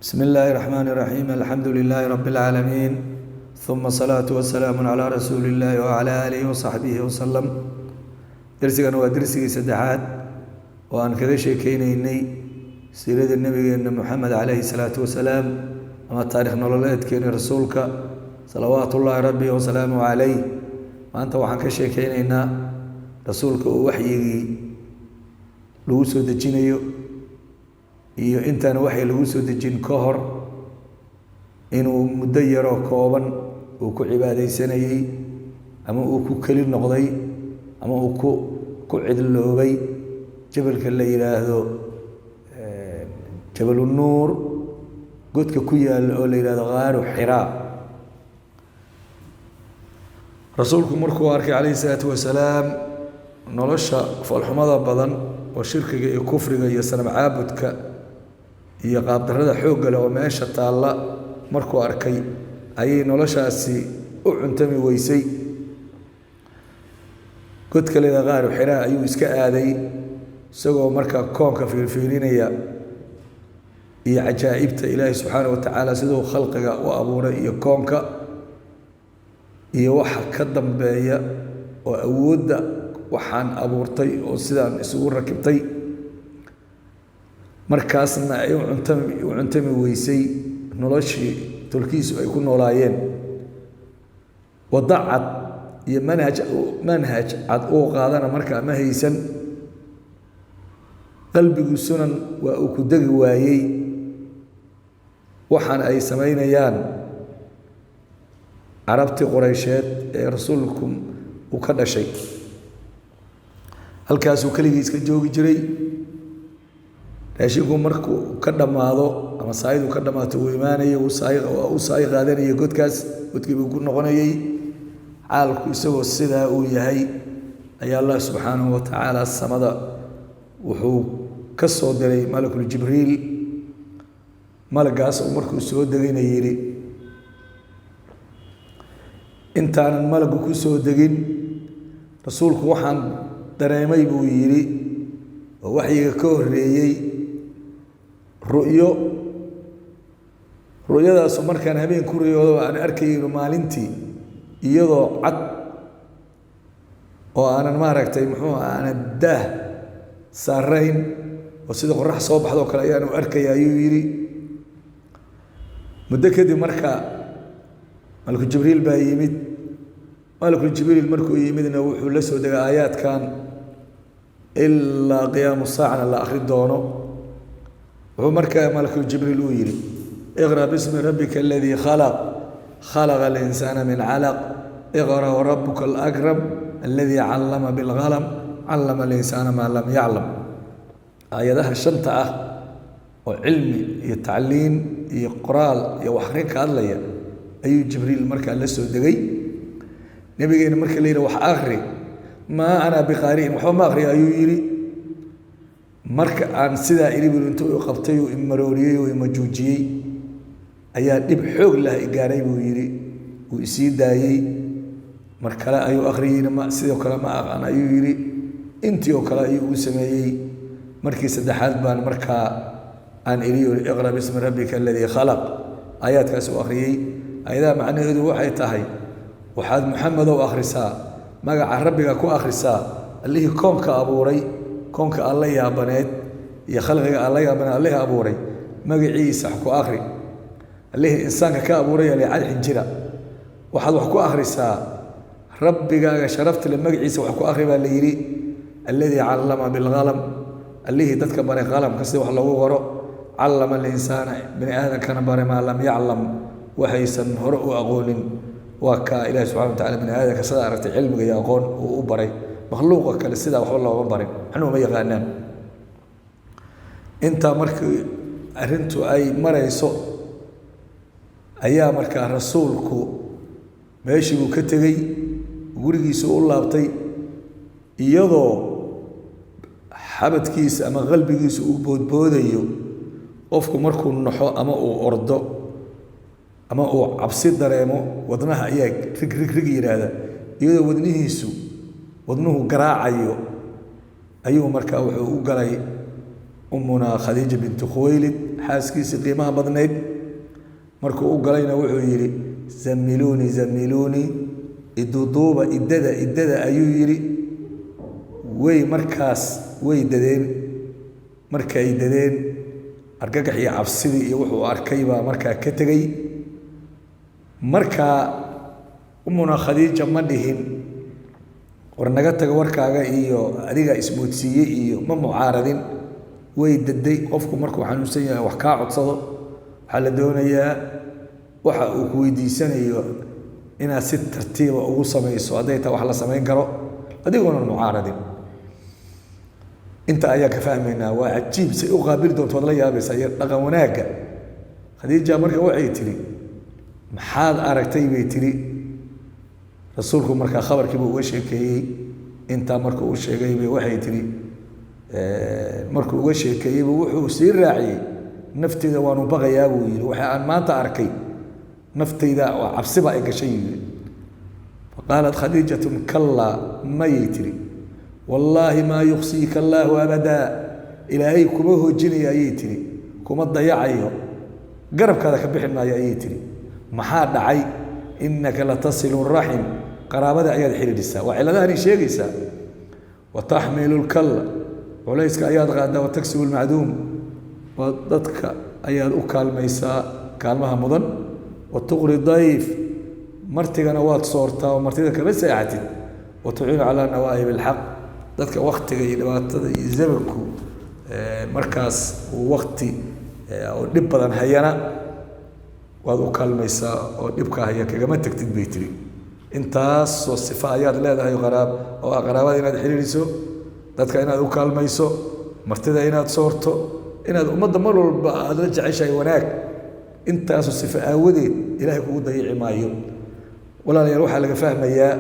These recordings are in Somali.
بسم الله الرحمن الرحيم الحمد لله رب العالمين ثم الصلاة والسلام على رسول الله وعلى آله وصحبه وسلم درسنا ودرسي سدحات وأن كذا شيكيني سيرة النبي أن محمد عليه الصلاة والسلام أما تاريخ نولد كين رسولك صلوات الله ربي وسلامه عليه وأنت وحن كشيكينينا رسولك وحي لوسو دجينيو iyo intaan waxay lagu soo dejin ka hor inuu muddo yaro kooban uu ku cibaadeysanayay ama uu ku kali noqday ama uu ku cidloobay jabalka la yiraahdo jabalun nuur godka ku yaal oo la yiraahdo qaaru xiraa rasuulku markuu arkay calayhi salaatu wasalaam nolosha falxumada badan oo shirkiga iyo kufriga iyo sanam caabudka iyo qaab darrada xoog leh oo meesha taala markuu arkay ayay noloshaasi u cuntami weysay godka leeda qaar xiraa ayuu iska aaday isagoo marka koonka fiirfiirinaya iyo cajaa'ibta ilaahay subxaanahu wa tacaala siduu khalqiga u abuuray iyo koonka iyo waxa ka dambeeya oo awoodda waxaan abuurtay oo sidaan isugu rakibtay markaasna ay u cuntami weysay noloshii tolkiisu ay ku noolaayeen wadacad iyo manhaj cad uu qaadana markaa ma haysan qalbiguusuna waa uu ku degi waayey waxaana ay samaynayaan carabtii quraysheed ee rasuulku uu ka dhashay halkaasuu keligii iska joogi jiray raashinku markuu ka dhammaado ama saayidu ka dhammaato uu imaanaya uu saayi qaadanaya godkii buu ku noqonayay xaalku isagoo sidaa uu yahay ayaa allah subxaanahu wa tacaala samada wuxuu ka soo diray malakul jibriil malagaas oo markuu soo degayna yidhi intaanan malagu ku soo degin rasuulku waxaan dareemay buu yidhi oo waxyiga ka horreeyey ru'yadaasu markaan habeen ku riyoodo aan arkayno maalintii iyadoo cad oo aanan maaragtay muxuu aanan daah saarayn oo sida qorax soo baxdoo kale ayaanu arkaya ayuu yidhi muddo kadib marka malku jibriil baa yimid malakul jibriil markuu yimidna wuxuu la soo degay aayaadkan ilaa qiyaamu saacana la akhri doono wuxuu markaa malakul jibriil uu yidhi iqra bismi rabbika aladii khalaqa alinsaana min calaq iqra warabuka alakram aladii callama bilqalam callama alinsaana maa lam yaclam aayadaha shanta ah oo cilmi iyo tacliin iyo qoraal iyo wax akhrin ka hadlaya ayuu jibriil markaa la soo degay nabigeena marka la yidhi wax akhri maa ana biqaari'in waxba ma akhriya ayuu yidhi marka aan sidaa ilibil intuu i qabtay uu imarooriyey oo imajuujiyey ayaa dhib xoog lah i gaaray buu yidhi uu isii daayey mar kale ayuu akhriyeyna sidoo kale ma aqaan ayuu yidhi intii oo kale ayuu u sameeyey markii saddexaad baan markaa aan iliyo iqra bismi rabbika aladii khalaq aayaadkaas uu akhriyey aayadaha macnaheedu waxay tahay waxaad muxamedow akhrisaa magaca rabbiga ku akhrisaa allihii koonka abuuray koonka alla yaabaneed iyo khalqiga alla yaabaneed allihii abuuray magaciisa wax ku akhri allihii insaanka ka abuuray alicad xinjira waxaad wax ku akhrisaa rabbigaaga sharafta le magaciisa wax ku akhri baa la yidhi alladii callama bilqalam allihii dadka baray qalamka sida wax loogu qoro callama alinsaana bini aadamkana baray maa lam yaclam waxaysan hore u aqoonin waa kaa ilaahi subxana wa tacala bini aadamka sidaa aragtay cilmiga iyo aqoon uu u baray makhluuqa kale sidaa waxba looma barin waxna uma yaqaanaan intaa markii arrintu ay marayso ayaa markaa rasuulku meeshii buu ka tegey gurigiisu u laabtay iyadoo xabadkiisa ama qalbigiisu uu boodboodayo qofku markuu naxo ama uu ordo ama uu cabsi dareemo wadnaha ayaa rig yidhaahda iyadoo wadnuhu garaacayo ayuu markaa wuxuu u galay أمنا خديجة بنت خويلد حاسكيسي قيمها بدنيد مركو قالينا وحو يري زملوني زملوني الدوبة إددا أيو يري وي مركاس وي ددين مركا يددين أرقاق حي عبسيدي يوحو أركيبا مركا كتغي مركا أمنا خديجة مدهن ورنغتك وركاغا إيو أديغا إسموتسيي إيو ما معارضين way daday qofku markuu xanuunsan yahay wax ka codsado waxa la doonayaa waxa uu ku weydiisanayo inaad si tartiib ah ugu sameeyso haday taa wax la sameyn karo adigoona mucaaradin inta ayaa ka fahmaynaa waa ajiib si u qaabil doonto la yaabaysa dhaqan wanaaga khadiija marka waxay tiri maxaad aragtay bay tiri rasuulku marka khabarkii uu uga sheekeeyay inta markuu u sheegay bay waxay tiri markuu uga sheekeeyay wuxuu sii raaciyay nafteeda waanu baqayaa buu yiri waxa aan maanta arkay nafteyda oo cabsiba ay gashay faqalat khadijatu kalla ma yitri wallahi ma yukhsika allah abada ilaahay kuma hoojinaya ayitri kuma dayacayo garabkaada ka bixin maayo ayitri maxaa dhacay innaka la tasilu rahim qaraabada ayaad xiriirisa waa ciladahan sheegaysa wa tahmilu kalla وليس أياد غادا وتكسب المعدوم وضدك أياد أكال ميساء كالمها مضن وتغري الضيف مرتقى نوات صورتا ومرتقى بس يعتد وتعين على نوائب الحق ضدك وقت يزبركو مركز ووقتي ونبضا هينا وهذا أكال ميساء ونبقى هيا كما تكتب بيتري انتاس والصفاء أياد لا هذا غراب أو غرابات إناد حريريسو dadka inaad u kaalmayso martida inaad soorto inaad umada mar walba aad la jeceshahay wanaag intaas sifa aawadeed ilaahay kugu dayici maayo walaalayaal waxa laga fahmayaa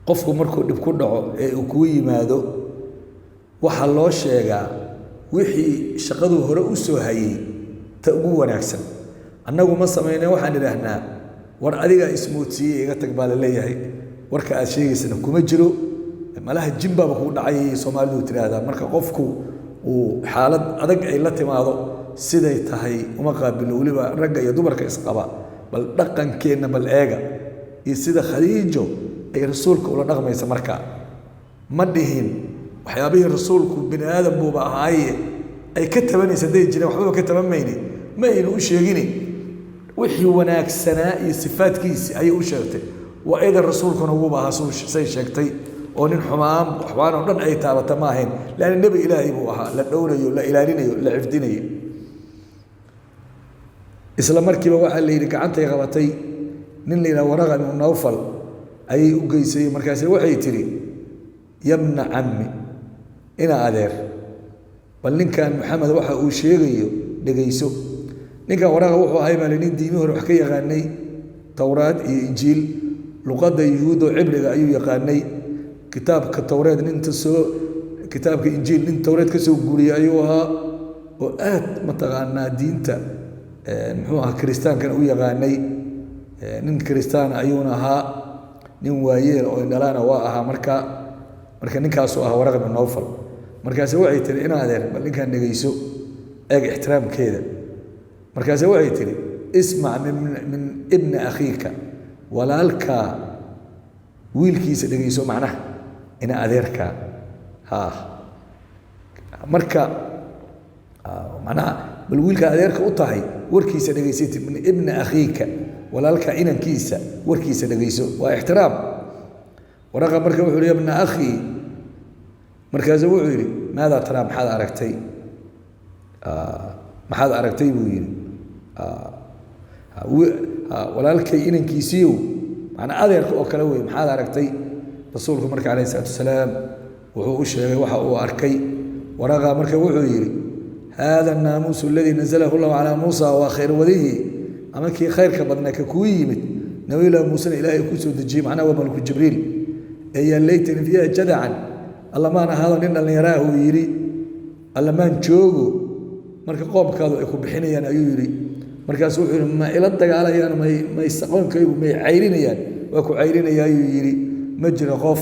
qofku markuu dib ku dhaco ee uu ku yimaado waxa loo sheegaa wixii shaqadu hore u soo hayay ta ugu wanaagsan annagu ma sameeyna waxaan ilaahnaa war adiga ismoodsiye iga tag baa leeyahay warka aad sheegaysana kuma jiro malaha jimbaaba ku dhacay Soomaalidu tiraahdaa marka qofku uu xaalad adag ay la timaado siday tahay uma qaabilo waliba ragga iyo dumarka isqaba bal dhaqankeena bal eega iyo sida Khadiijo ay rasuulka ula dhaqmaysa marka ma dhihin waxyaabihii rasuulku bini aadam buu baahay ay ka tabanaysa day jireen waxba ka tabamayni ma inuu u sheegini wixii wanaagsanaa iyo sifaadkiisa ay u sheegtay waa ida rasuulkuna uu baahaa say sheegtay oo nin xumaan waxbaano dhan ay taabata ma ahayn laana nabi ilaahi buu ahaa la dhowrayo la ilaalinayo la xifdinayo isla markiiba waxa la yiri gacantay qabatay nin leena waraqa min nawfal ay u geysay markaas waxay tiri yabna ammi ina adeer bal ninkan maxamed waxa uu sheegayo dhageyso ninkan waraqa wuxuu ahay maalin diimi hore wax ka yaqaanay tawraad iyo injiil luqadda yuhuud oo cibriga ayuu yaqaanay kitaabka tawreed ninta soo kitaabka injiil nin tawreed ka soo guuriyay ayuu ahaa oo aad mataqaanaa diinta muxuu ahaa kiristaankana u yaqaanay nin kristaan ayuuna ahaa nin waayeel oo indhalaana waa ahaa marka ninkaas oo ah waraqa min nawfal markaas waxay tiri ina adeer bal ninkan dhageyso eeg ixtiraamkeeda markaas waxay tiri isma min ibn akhiika walaalka wiilkiisa dhageyso macnaha ina adeerka marka macnaha bal wiilka adeerka u tahay warkiisa dhageysatid min ibn akhiika walaalka inankiisa warkiisa dhageyso waa ixtiraam waraqa marka wuxuu yiri ibn akhi markaas wuxuu yiri maada tara maxaad aragtay buu yiri walaalkay inankiisiyo macna adeerka oo kala weey maxaad aragtay rasuulku marka kaleey salaam wuxuu u sheegay waxa uu arkay waraqa marka wuxuu yiri hada an-namus alladhi nazalahu Allah ala Musa wa khayr walihi amaki khayrka badna ka ku yimid nabiga Musa ilaahay ku soo dajiyay macna waa malku Jibriil ay laytani fiha jad'an Allah ma hada nin dhalinyaraahu yiri Allah maan joogo marka qoobkaadu ay ku bixinayaan ayuu yiri markaas wuxuu ma ila dagaalayaan may saqoonkaygu may cayrinayaan waa ku cayrinayaan ayuu yiri ma jiro qof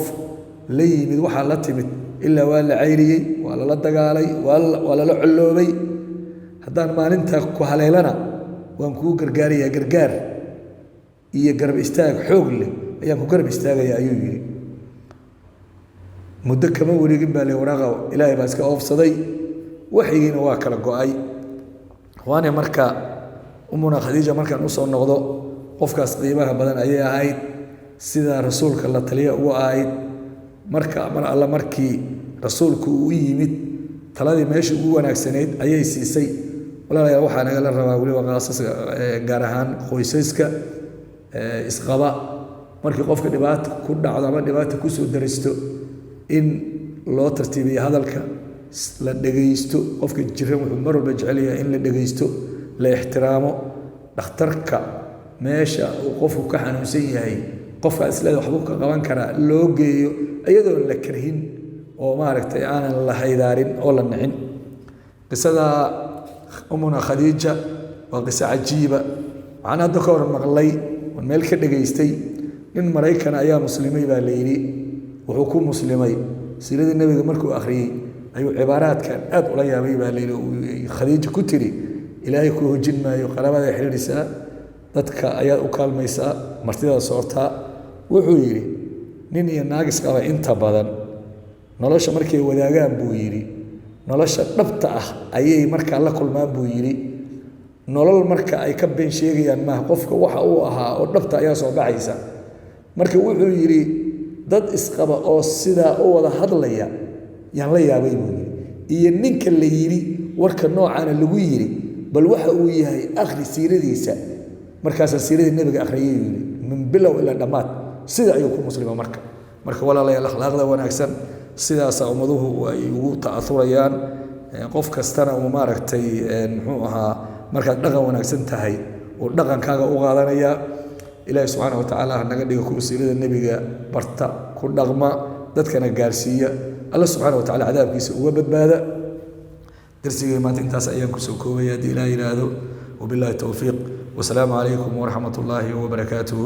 la yimid waxa la timid ilaa waa la cayriyey waa lala dagaalay waa lala colloobay haddaan maalintaa ku haleelana waan kuu gargaarayaa gargaar iyo garab istaag xoog leh ayaan ku garab istaagayaa ayuu yidhi muddo kama wareegin baa le waraaqa ilaahay baa iska oofsaday waxyigiina waa kala go-ay waana marka umuna khadiija markaan usoo noqdo qofkaas qiimaha badan ayay ahayd sidaa rasuulka la taliya ugu ahayd mar alla markii rasuulku uu yimid taladii meesha ugu wanaagsanayd ayay siisay walaalayaal waxaa nagala rabaa weliba qaasaska gaar ahaan qoysaska isqaba markii qofka dhibaato ku dhacdo ama dhibaato kusoo daristo in loo tartiibiyo hadalka la dhegaysto qofka jiran wuxuu mar walba jecel yahay in la dhegaysto la ixtiraamo dhakhtarka meesha uu qofku ka xanuunsan yahay qofka isleeda waxbuu ka qaban karaa loo geeyo iyadoo la karhin oo maaragtay aanan la haydaarin oo la nicin qisada umuna khadiija waa qiso cajiiba waxaan hadda ka hor maqlay oon meel ka dhegaystay nin maraykan ayaa muslimay baa la yidhi wuxuu ku muslimay siiradii nebiga markuu akhriyey ayuu cibaaraadkan aad ula yaabay baa la yidhi khadiija ku tiri ilaahay ku hojin maayo qaraabada xiriirisaa dadka ayaad u kaalmaysaa martidaada soortaa wuxuu yidhi nin iyo naagis qaba inta badan nolosha markay wadaagaan buu yidhi nolosha dhabta ah ayay markaa la kulmaan buu yidhi nolol marka ay ka been sheegayaan maaha qofka waxa uu ahaa oo dhabta ayaa soo baxaysa marka wuxuu yidhi dad isqaba oo sidaa u wada hadlaya yaan la yaabay buu yidhi iyo ninka la yidhi warka noocaana lagu yidhi bal waxa uu yahay akhri siiradiisa markaasaa siiradii nebiga akhriyay yidhi min bilow ilaa dhammaad sida ayuu ku muslima marka walaalayaal akhlaaqda wanaagsan sidaasaa ummaduhu ay ugu ta'aurayaan qof kastana uu maaragtay muxuu ahaa markaad dhaqan wanaagsan tahay uu dhaqankaaga u qaadanayaa ilaahi subxaana watacaala hanaga dhiga kuwa siirada nebiga barta ku dhaqma dadkana gaarsiiya alla subxaana watacaala cadaabkiisa uga badbaada darsigay maanta intaas ayaan kusoo koobaya haddii ilaah yidhaahdo wabilaahi towfiiq wasalaamu calaykum waraxmat ullaahi wabarakaatuhu